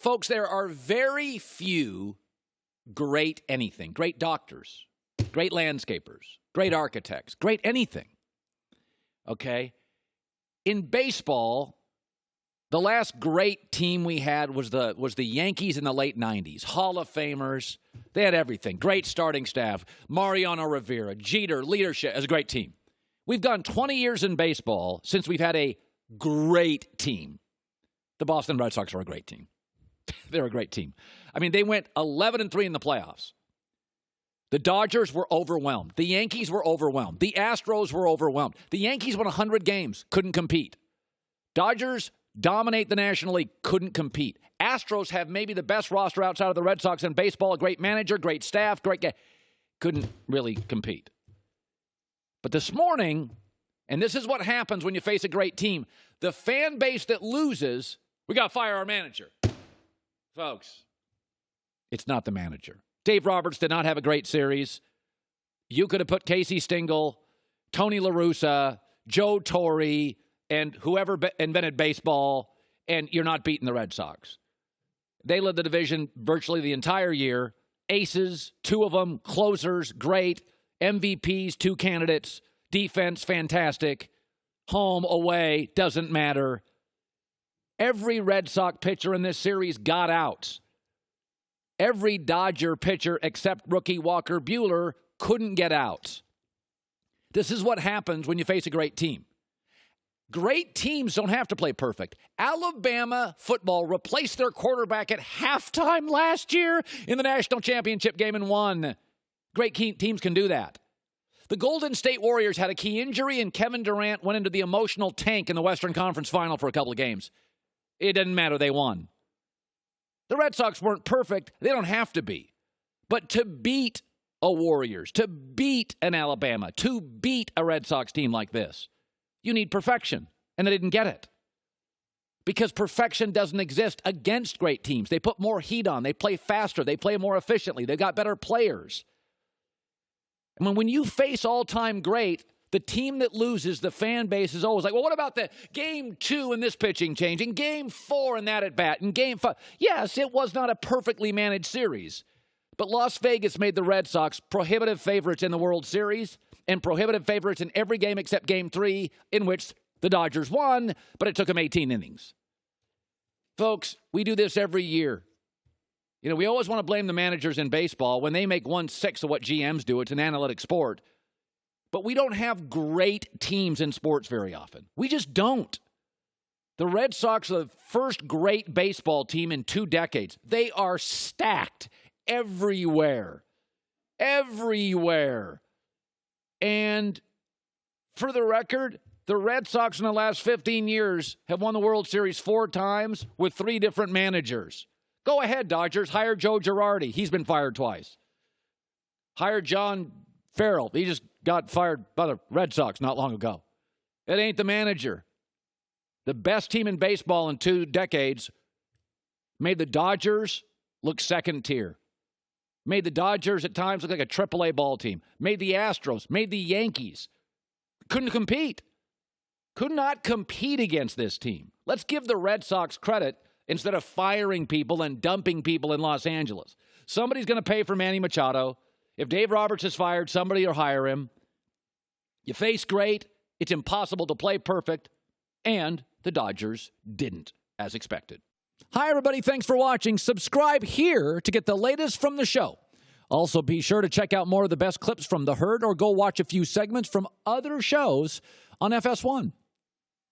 Folks, there are very few great anything, great doctors, great landscapers, great architects, great anything. Okay? In baseball, the last great team we had was the Yankees in the late 90s. Hall of Famers. They had everything. Great starting staff. Mariano Rivera, Jeter, leadership. It was a great team. We've gone 20 years in baseball since we've had a great team. The Boston Red Sox are a great team. They're a great team. I mean, they went 11-3 in the playoffs. The Dodgers were overwhelmed. The Yankees were overwhelmed. The Astros were overwhelmed. The Yankees won 100 games, couldn't compete. Dodgers dominate the National League, couldn't compete. Astros have maybe the best roster outside of the Red Sox in baseball, a great manager, great staff, great guy. Couldn't really compete. But this morning, and this is what happens when you face a great team, the fan base that loses, we got to fire our manager. Folks, it's not the manager. Dave Roberts did not have a great series. You could have put Casey Stengel, Tony La Russa, Joe Torre, and whoever invented baseball, and you're not beating the Red Sox. They led the division virtually the entire year. Aces, 2 of them, closers, great. MVPs, 2 candidates. Defense, fantastic. Home, away, doesn't matter. Every Red Sox pitcher in this series got outs. Every Dodger pitcher except rookie Walker Buehler couldn't get outs. This is what happens when you face a great team. Great teams don't have to play perfect. Alabama football replaced their quarterback at halftime last year in the national championship game and won. Great teams can do that. The Golden State Warriors had a key injury, and Kevin Durant went into the emotional tank in the Western Conference Final for a couple of games. It didn't matter. They won. The Red Sox weren't perfect. They don't have to be. But to beat a Warriors, to beat an Alabama, to beat a Red Sox team like this, you need perfection. And they didn't get it. Because perfection doesn't exist against great teams. They put more heat on. They play faster. They play more efficiently. They've got better players. And when you face all-time great, the team that loses, the fan base is always like, well, what about the game 2 and this pitching change, and game 4 and that at bat, and game 5? Yes, it was not a perfectly managed series. But Las Vegas made the Red Sox prohibitive favorites in the World Series and prohibitive favorites in every game except game 3, in which the Dodgers won, but it took them 18 innings. Folks, we do this every year. You know, we always want to blame the managers in baseball. When they make 1/6 of what GMs do, it's an analytic sport. But we don't have great teams in sports very often. We just don't. The Red Sox are the first great baseball team in 2 decades. They are stacked everywhere. Everywhere. And for the record, the Red Sox in the last 15 years have won the World Series 4 times with 3 different managers. Go ahead, Dodgers. Hire Joe Girardi. He's been fired twice. Hire John Farrell. He just got fired by the Red Sox not long ago. It ain't the manager. The best team in baseball in 2 decades made the Dodgers look second tier. Made the Dodgers at times look like a AAA ball team. Made the Astros. Made the Yankees. Couldn't compete. Could not compete against this team. Let's give the Red Sox credit instead of firing people and dumping people in Los Angeles. Somebody's going to pay for Manny Machado. If Dave Roberts is fired, somebody will hire him. You face great. It's impossible to play perfect. And the Dodgers didn't, as expected. Hi, everybody. Thanks for watching. Subscribe here to get the latest from the show. Also, be sure to check out more of the best clips from The Herd or go watch a few segments from other shows on FS1.